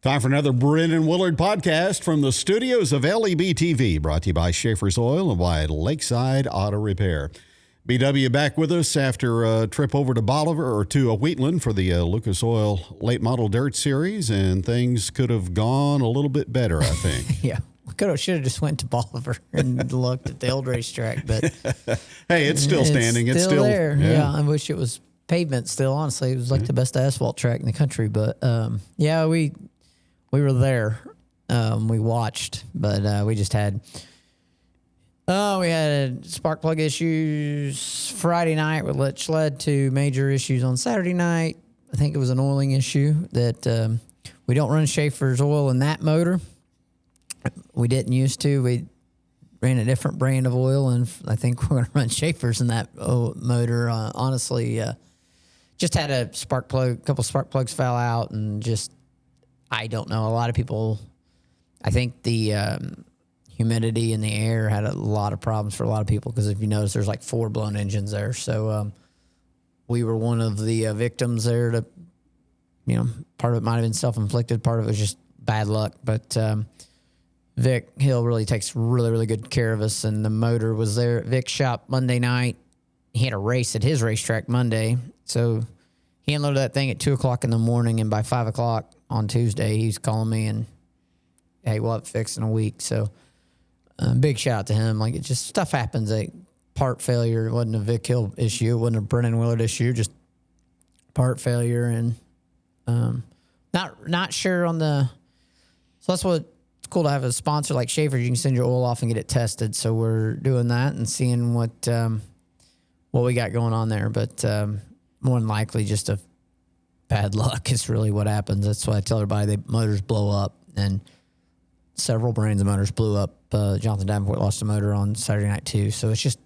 Time for another Brennon and Willard podcast from the studios of LEB TV, brought to you by Schaefer's Oil and by Lakeside Auto Repair. BW back with us after a trip over to Bolivar or to Wheatland for the Lucas Oil Late Model Dirt Series, and things could have gone a little bit better, I think. Yeah. Should have just went to Bolivar and looked at the old racetrack, but hey, it's still standing. It's still there. Yeah. I wish it was pavement still. Honestly, it was like the best asphalt track in the country. But yeah, we were there. We watched, but we just had we had spark plug issues Friday night, which led to major issues on Saturday night. I think it was an oiling issue that we don't run Schaefer's oil in that motor. We didn't used to. We ran a different brand of oil, and I think we're going to run Schaefer's in that motor. Honestly, just had a couple spark plugs fell out, and just, I don't know. A lot of people, I think the humidity in the air had a lot of problems for a lot of people, because if you notice, there's like 4 blown engines there. So we were one of the victims there. Part of it might have been self-inflicted. Part of it was just bad luck, but Vic Hill really takes really good care of us, and the motor was there at Vic's shop Monday night. He had a race at his racetrack Monday, so he unloaded that thing at 2 o'clock in the morning, and by 5 o'clock on Tuesday, he's calling me and, hey, we'll have it fixed in a week. So big shout out to him. Like, it just, stuff happens. Like, part failure. It wasn't a Vic Hill issue. It wasn't a Brennan Willard issue. Just part failure, and not sure on the. So that's what. Cool to have a sponsor like Schaefer. You can send your oil off and get it tested. So we're doing that and seeing what we got going on there. But more than likely, just a bad luck is really what happens. That's why I tell everybody motors blow up, and several brands of motors blew up. Jonathan Davenport lost a motor on Saturday night too. So it's just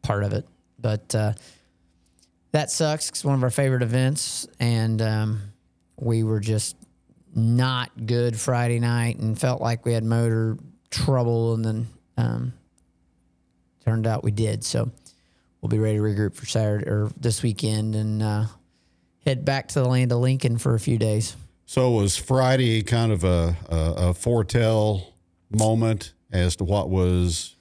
part of it. But that sucks. It's one of our favorite events, and we were just not good Friday night and felt like we had motor trouble, and then turned out we did. So we'll be ready to regroup for Saturday or this weekend, and head back to the land of Lincoln for a few days. So was Friday kind of a foretell moment as to what was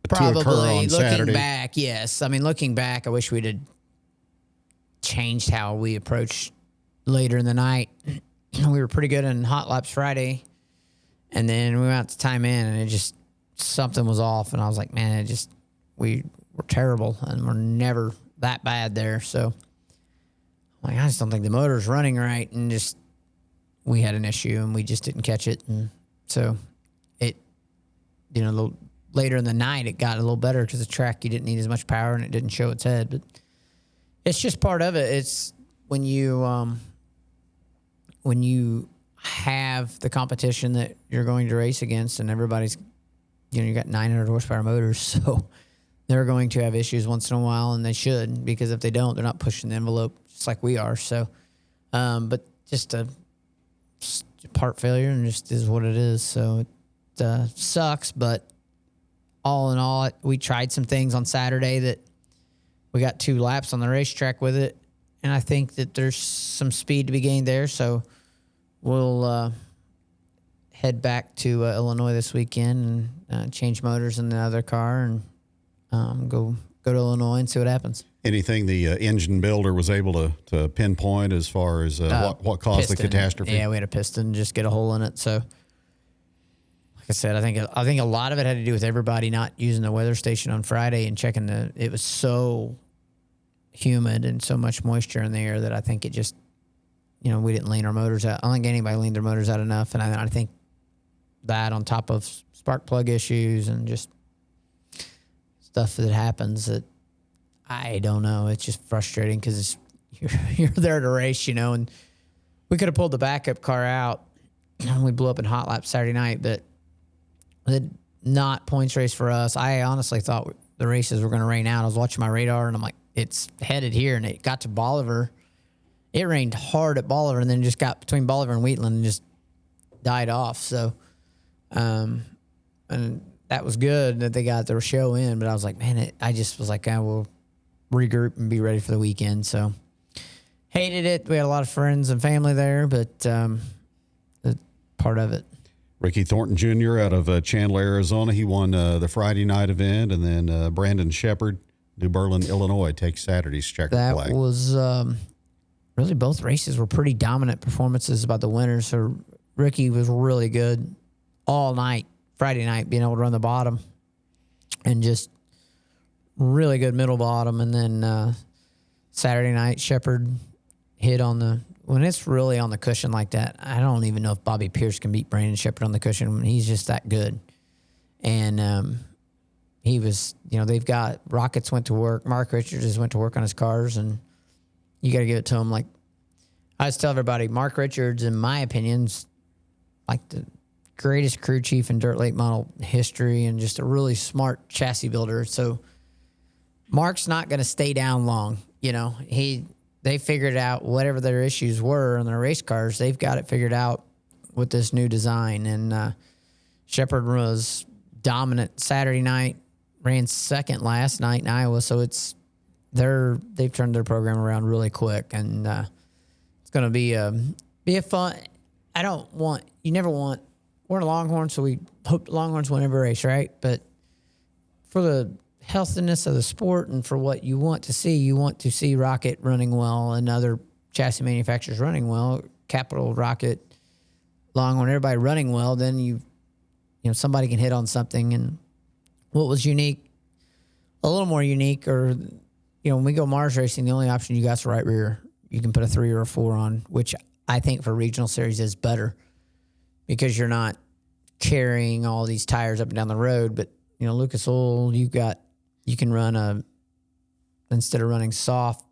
probably to occur on looking Saturday? back? Yes, I mean, looking back, I wish we'd had changed how we approached later in the night. We were pretty good in hot laps Friday, and then we went out to time in, and it just, something was off, and I was like, man, we were terrible, and we're never that bad there. So I'm like, I just don't think the motor's running right, and just, we had an issue, and we just didn't catch it. And so it, a little later in the night, it got a little better, because the track, you didn't need as much power, and it didn't show its head. But it's just part of it. It's when you have the competition that you're going to race against, and everybody's, you got 900 horsepower motors, so they're going to have issues once in a while, and they should, because if they don't, they're not pushing the envelope just like we are. So, but just a part failure, and just is what it is. So it sucks, but all in all, we tried some things on Saturday that we got 2 laps on the racetrack with it, and I think that there's some speed to be gained there. So we'll head back to Illinois this weekend and change motors in the other car, and go to Illinois and see what happens. Anything the engine builder was able to pinpoint as far as what caused piston. the catastrophe? Yeah, we had a piston just get a hole in it. So, like I said, I think a lot of it had to do with everybody not using the weather station on Friday and checking it was so humid and so much moisture in the air that I think it just, we didn't lean our motors out. I don't think anybody leaned their motors out enough, and I think that, on top of spark plug issues and just stuff that happens, that I don't know. It's just frustrating, because you're there to race, and we could have pulled the backup car out. We blew up in hot laps Saturday night, but not points race for us. I honestly thought the races were going to rain out. I was watching my radar, and I'm like, it's headed here, and it got to Bolivar. It rained hard at Bolivar, and then just got between Bolivar and Wheatland and just died off. So, and that was good that they got their show in, but I was like, man, I just was like, I will regroup and be ready for the weekend. So hated it. We had a lot of friends and family there, but part of it. Ricky Thornton Jr. out of Chandler, Arizona. He won the Friday night event, and then Brandon Shepard, New Berlin, Illinois, takes Saturday's checkered flag. That was really both races were pretty dominant performances by the winners. So Ricky was really good all night, Friday night, being able to run the bottom and just really good middle bottom. And then Saturday night, Shepard hit on the when it's really on the cushion like that. I don't even know if Bobby Pierce can beat Brandon Shepard on the cushion. He's just that good. And he was, they've got Rockets went to work. Mark Richards just went to work on his cars, and you got to give it to him. Like I always tell everybody, Mark Richards, in my opinion, is like the greatest crew chief in dirt late model history, and just a really smart chassis builder. So Mark's not going to stay down long. They figured out whatever their issues were on their race cars. They've got it figured out with this new design. And Shepard was dominant Saturday night, ran second last night in Iowa. So they've turned their program around really quick, and it's going to be a fun. We're Longhorns, so we hope Longhorns win every race, right? But for the healthiness of the sport and for what you want to see Rocket running well and other chassis manufacturers running well, Capital, Rocket, Longhorn, everybody running well, then somebody can hit on something. And what was unique, a little more unique, or when we go Mars racing, the only option you got is right rear. You can put a 3 or a 4 on, which I think for regional series is better because you're not carrying all these tires up and down the road. But Lucas Oil, you can run instead of running soft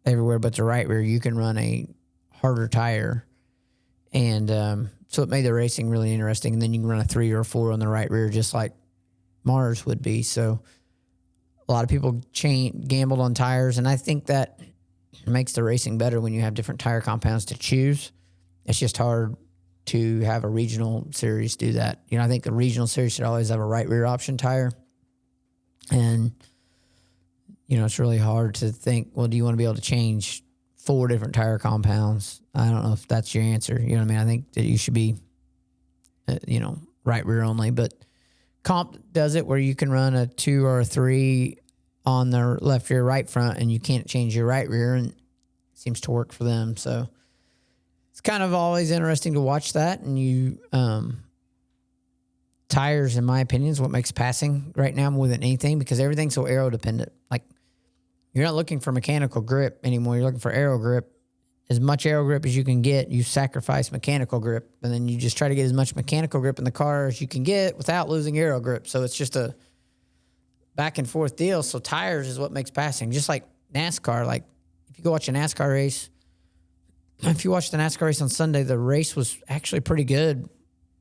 everywhere but the right rear, you can run a harder tire. And so it made the racing really interesting. And then you can run a 3 or a 4 on the right rear, just like Mars would be. So a lot of people gambled on tires, and I think that makes the racing better when you have different tire compounds to choose. It's just hard to have a regional series do that. I think the regional series should always have a right rear option tire. And, it's really hard to think, well, do you want to be able to change 4 different tire compounds? I don't know if that's your answer. You know what I mean? I think that you should be, right rear only. But Comp does it where you can run a 2 or a 3 on the left rear, right front, and you can't change your right rear, and it seems to work for them. So it's kind of always interesting to watch that. And tires, in my opinion, is what makes passing right now more than anything, because everything's so aero dependent. Like, you're not looking for mechanical grip anymore. You're looking for aero grip. As much aero grip as you can get, you sacrifice mechanical grip, and then you just try to get as much mechanical grip in the car as you can get without losing aero grip. So it's just a back and forth deal. So tires is what makes passing. Just like NASCAR. Like, if you go watch a NASCAR race, if you watch the NASCAR race on Sunday, the race was actually pretty good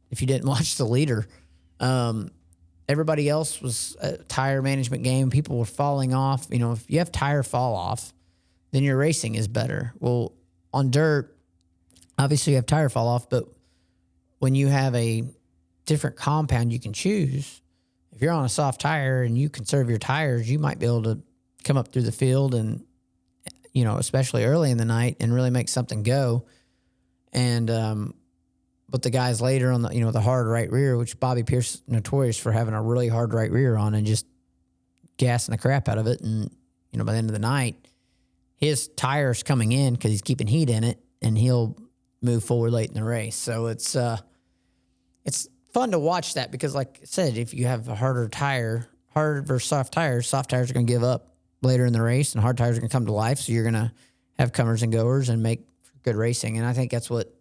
if you didn't watch the leader. Everybody else was a tire management game. People were falling off. If you have tire fall off, then your racing is better. Well, on dirt, obviously you have tire fall off, but when you have a different compound you can choose, if you're on a soft tire and you conserve your tires, you might be able to come up through the field and, especially early in the night, and really make something go. And, but the guys later on the, the hard right rear, which Bobby Pierce notorious for having a really hard right rear on and just gassing the crap out of it. And, by the end of the night, his tire's coming in because he's keeping heat in it, and he'll move forward late in the race. So it's fun to watch that, because like I said, if you have a harder tire, hard versus soft tires are going to give up later in the race, and hard tires are going to come to life. So you're going to have comers and goers and make good racing. And I think that's what,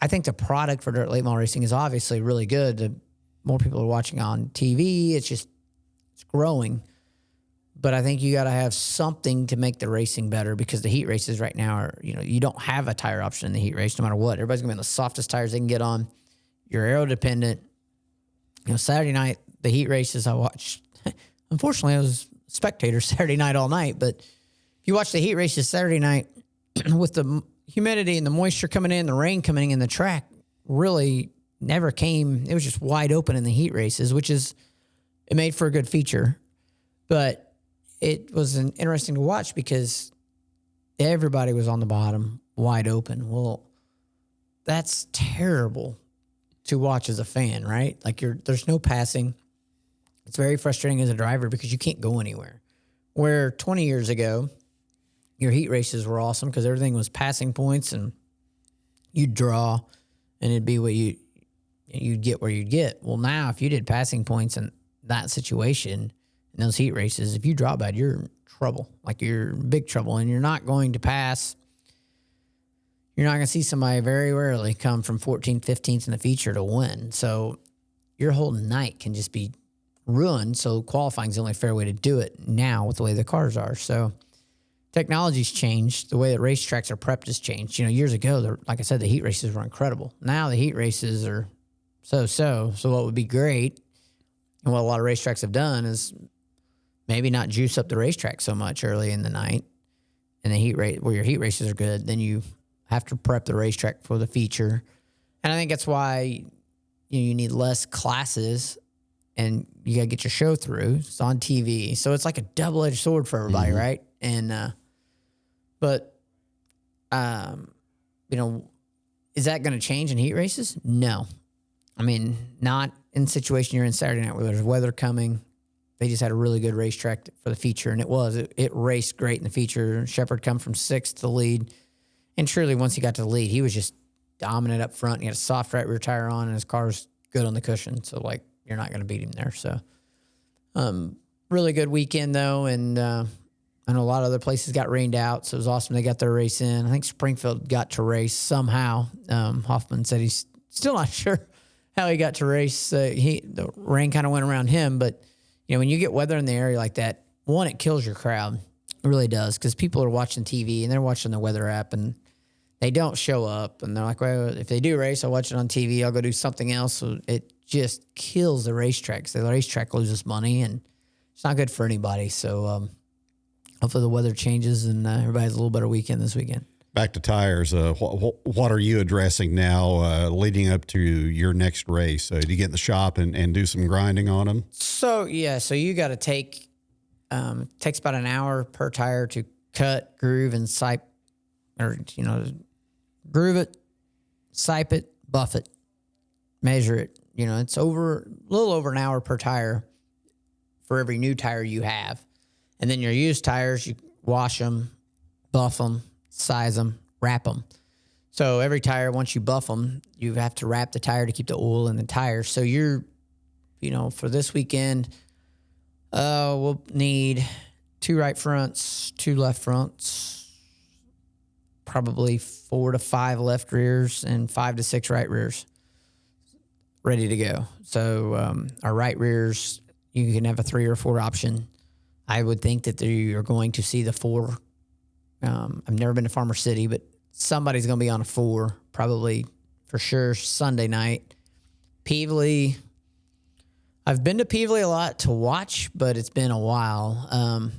I think the product for dirt late model racing is obviously really good. The more people are watching on TV, it's growing. But I think you got to have something to make the racing better, because the heat races right now are, you don't have a tire option in the heat race no matter what. Everybody's going to be on the softest tires they can get on. You're aero dependent. Saturday night, the heat races I watched, unfortunately, I was a spectator Saturday night all night. But if you watch the heat races Saturday night with the humidity and the moisture coming in, the rain coming in, the track really never came. It was just wide open in the heat races, it made for a good feature. But it was interesting to watch because everybody was on the bottom, wide open. Well, that's terrible to watch as a fan, right? Like there's no passing. It's very frustrating as a driver because you can't go anywhere. Where 20 years ago, your heat races were awesome because everything was passing points and you'd draw and it'd be what you'd get where you'd get. Well, now if you did passing points in that situation, in those heat races, if you draw bad, you're in trouble. Like you're in big trouble and you're not going to pass. You're not going to see somebody very rarely come from 14th, 15th in the feature to win. So your whole night can just be ruined. So qualifying is the only fair way to do it now with the way the cars are. So technology's changed. The way that racetracks are prepped has changed. Years ago, like I said, the heat races were incredible. Now the heat races are so. So what would be great, and what a lot of racetracks have done, is maybe not juice up the racetrack so much early in the night. And the heat race, where your heat races are good, then you have to prep the racetrack for the feature. And I think that's why you need less classes and you got to get your show through. It's on TV. So it's like a double-edged sword for everybody, right? And, is that going to change in heat races? No. I mean, not in the situation you're in Saturday night where there's weather coming. They just had a really good racetrack for the feature, and it raced great in the feature. Shepard come from 6th to the lead. And truly, once he got to the lead, he was just dominant up front. He had a soft right rear tire on, and his car's good on the cushion. So, you're not going to beat him there. So, really good weekend, though. And I know a lot of other places got rained out, so it was awesome they got their race in. I think Springfield got to race somehow. Hoffman said he's still not sure how he got to race. The rain kind of went around him. But, when you get weather in the area like that, one, it kills your crowd. It really does, because people are watching TV and they're watching the weather app and they don't show up. And they're like, well, if they do race, I'll watch it on TV. I'll go do something else. So it just kills the racetrack. So the racetrack loses money and it's not good for anybody. So hopefully the weather changes and everybody has a little better weekend this weekend. Back to tires. What are you addressing now leading up to your next race? Do you get in the shop and do some grinding on them? So you got to take... it takes about an hour per tire to cut, groove, and sipe, groove it, sipe it, buff it, measure it. It's a little over an hour per tire for every new tire you have. And then your used tires, you wash them, buff them, size them, wrap them. So every tire, once you buff them, you have to wrap the tire to keep the oil in the tire. So you're, for this weekend... we'll need 2 right fronts, 2 left fronts, probably 4 to 5 left rears, and 5 to 6 right rears ready to go. So our right rears, you can have a 3 or 4 option. I would think that you're going to see the 4. I've never been to Farmer City, but somebody's going to be on a 4, probably for sure Sunday night. Peevely... I've been to Peevely a lot to watch, but it's been a while.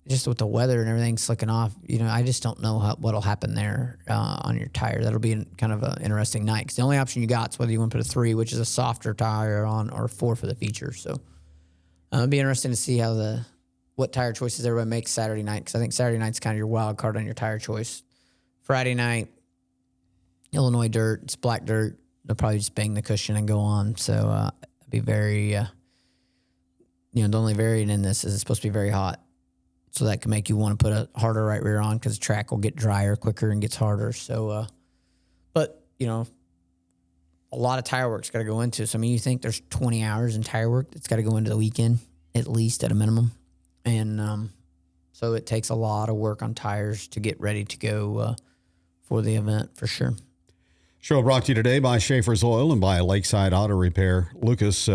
Just with the weather and everything slicking off, I just don't know what'll happen there on your tire. That'll be kind of an interesting night because the only option you got is whether you want to put a 3, which is a softer tire, on, or 4 for the feature. So it'll be interesting to see what tire choices everybody makes Saturday night, because I think Saturday night's kind of your wild card on your tire choice. Friday night, Illinois dirt, it's black dirt. They'll probably just bang the cushion and go on. So be very, the only variant in this is it's supposed to be very hot. So that can make you want to put a harder right rear on because the track will get drier quicker and gets harder. So, but, a lot of tire work's got to go into. So, you think there's 20 hours in tire work that's got to go into the weekend, at least at a minimum. And so it takes a lot of work on tires to get ready to go for the event for sure. Show brought to you today by Schaefer's Oil and by Lakeside Auto Repair. Lucas,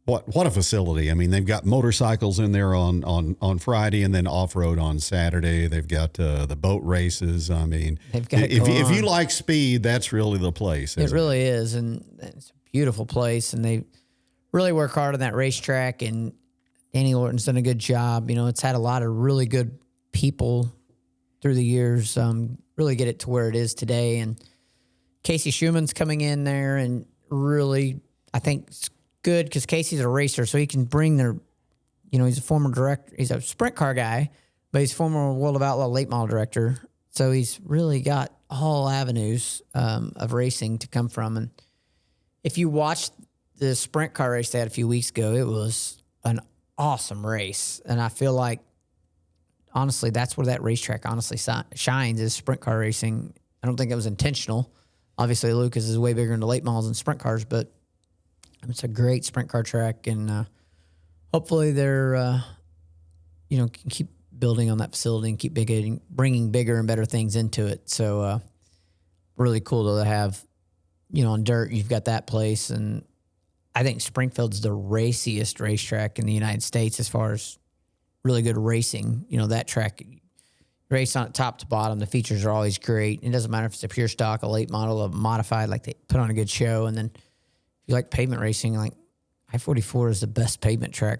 what a facility. I mean, they've got motorcycles in there on Friday and then off-road on Saturday. They've got the boat races. I mean, if you like speed, that's really the place. It really is, and it's a beautiful place, and they really work hard on that racetrack, and Danny Orton's done a good job. It's had a lot of really good people through the years really get it to where it is today, and Casey Schumann's coming in there and really, I think it's good because Casey's a racer, so he can bring he's a former director. He's a sprint car guy, but he's former World of Outlaw late model director. So he's really got all avenues of racing to come from. And if you watched the sprint car race they had a few weeks ago, it was an awesome race. And I feel like, honestly, that's where that racetrack honestly shines, is sprint car racing. I don't think it was intentional. Obviously, Lucas is way bigger into late models than sprint cars, but it's a great sprint car track. And hopefully they're, can keep building on that facility and keep bringing bigger and better things into it. So really cool to have, on dirt, you've got that place. And I think Springfield's the raciest racetrack in the United States as far as really good racing. That track, race on it top to bottom, the features are always great. It doesn't matter if it's a pure stock, a late model, a modified, like they put on a good show. And then if you like pavement racing, like I-44 is the best pavement track.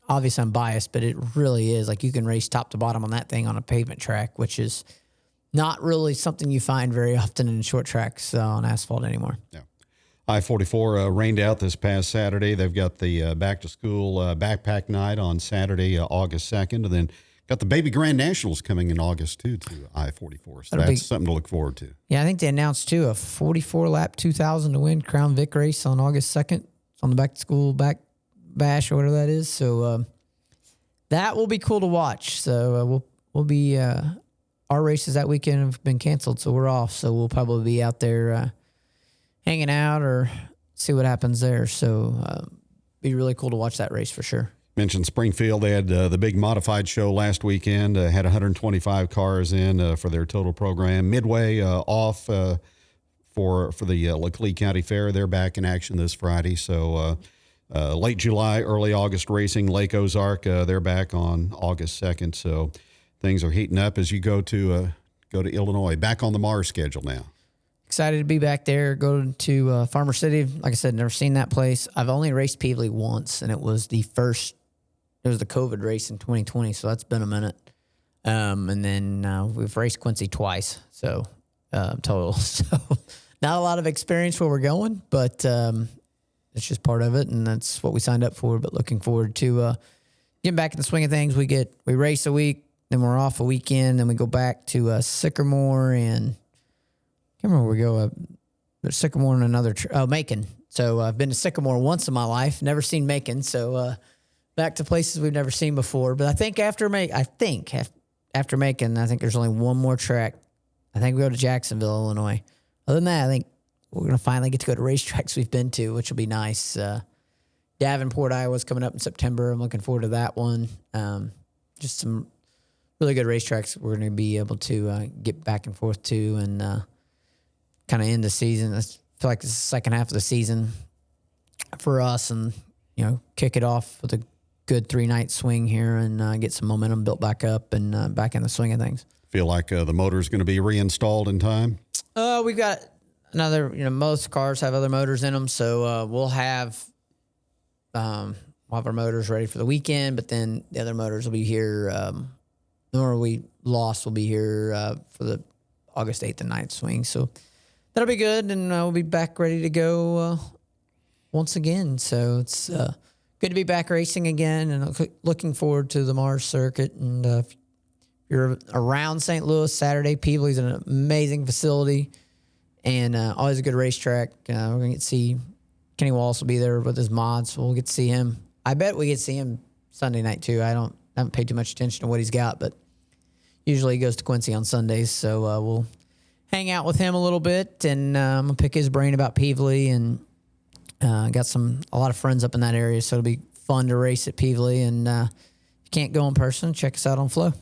Obviously, I'm biased, but it really is. Like, you can race top to bottom on that thing on a pavement track, which is not really something you find very often in short tracks on asphalt anymore. Yeah. I-44 rained out this past Saturday. They've got the back-to-school backpack night on Saturday, August 2nd, and then got the Baby Grand Nationals coming in August, too, to I-44. So that's something to look forward to. Yeah, I think they announced, too, a 44-lap 2000 to win Crown Vic race on August 2nd on the back-to-school bash or whatever that is. So that will be cool to watch. So we'll be our races that weekend have been canceled, so we're off. So we'll probably be out there hanging out or see what happens there. So be really cool to watch that race for sure. Mentioned Springfield. They had the big modified show last weekend. Had 125 cars in for their total program. Midway off for the Leclerc County Fair. They're back in action this Friday. So late July, early August racing. Lake Ozark, they're back on August 2nd. So things are heating up as you go to Illinois. Back on the Mars schedule now. Excited to be back there. Go to Farmer City. Like I said, never seen that place. I've only raced Peevely once, and it was the COVID race in 2020, so that's been a minute. And then we've raced Quincy twice, so total. So not a lot of experience where we're going, but it's just part of it, and that's what we signed up for. But looking forward to getting back in the swing of things. We race a week, then we're off a weekend, then we go back to Sycamore and I can't remember where we go. Sycamore and another Macon. So I've been to Sycamore once in my life, never seen Macon. So back to places we've never seen before. But I think after Macon, I think there's only one more track. I think we go to Jacksonville, Illinois. Other than that, I think we're going to finally get to go to racetracks we've been to, which will be nice. Davenport, Iowa's coming up in September. I'm looking forward to that one. Just some really good racetracks we're going to be able to get back and forth to and kind of end the season. I feel like this is the second half of the season for us and, kick it off with a good 3-night swing here and get some momentum built back up and back in the swing of things. Feel like the motor's going to be reinstalled in time? We've got another, most cars have other motors in them, so we'll have our motors ready for the weekend, but then the other motors will be here. The motor we lost will be here for the August 8th and 9th swing, so that'll be good, and we'll be back ready to go once again. So it's good to be back racing again, and looking forward to the Mars circuit. And if you're around St. Louis Saturday, Peevely's an amazing facility and always a good racetrack. We're going to get to see Kenny Wallace will be there with his mods, so we'll get to see him. I bet we get to see him Sunday night too. I haven't paid too much attention to what he's got, but usually he goes to Quincy on Sundays, so we'll hang out with him a little bit, and I'm going to pick his brain about Peevely, and got a lot of friends up in that area, so it'll be fun to race at Peevely, and if you can't go in person, check us out on Flow.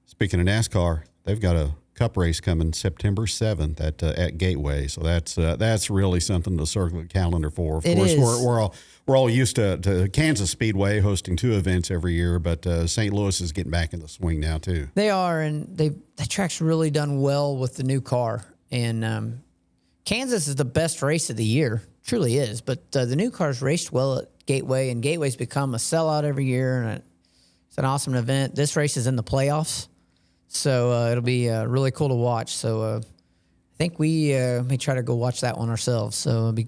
Speaking of NASCAR, they've got a Cup race coming September 7th at Gateway, so that's really something to circle the calendar for. Of course, we're all used to Kansas Speedway hosting 2 events every year, but St. Louis is getting back in the swing now too. They are, and the track's really done well with the new car. And Kansas is the best race of the year, truly is. But the new car's raced well at Gateway, and Gateway's become a sellout every year, and it's an awesome event. This race is in the playoffs. So it'll be really cool to watch. So I think we may try to go watch that one ourselves. So it'll be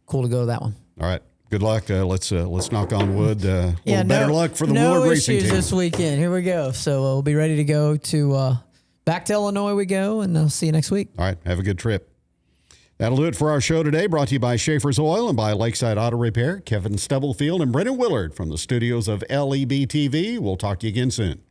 cool to go to that one. All right. Good luck. Let's knock on wood. Better luck for the Woolard Racing team. No issues this weekend. Here we go. So we'll be ready to go to back to Illinois we go, and I'll see you next week. All right. Have a good trip. That'll do it for our show today, brought to you by Schaefer's Oil and by Lakeside Auto Repair. Kevin Stubblefield and Brennan Willard from the studios of LEB TV. We'll talk to you again soon.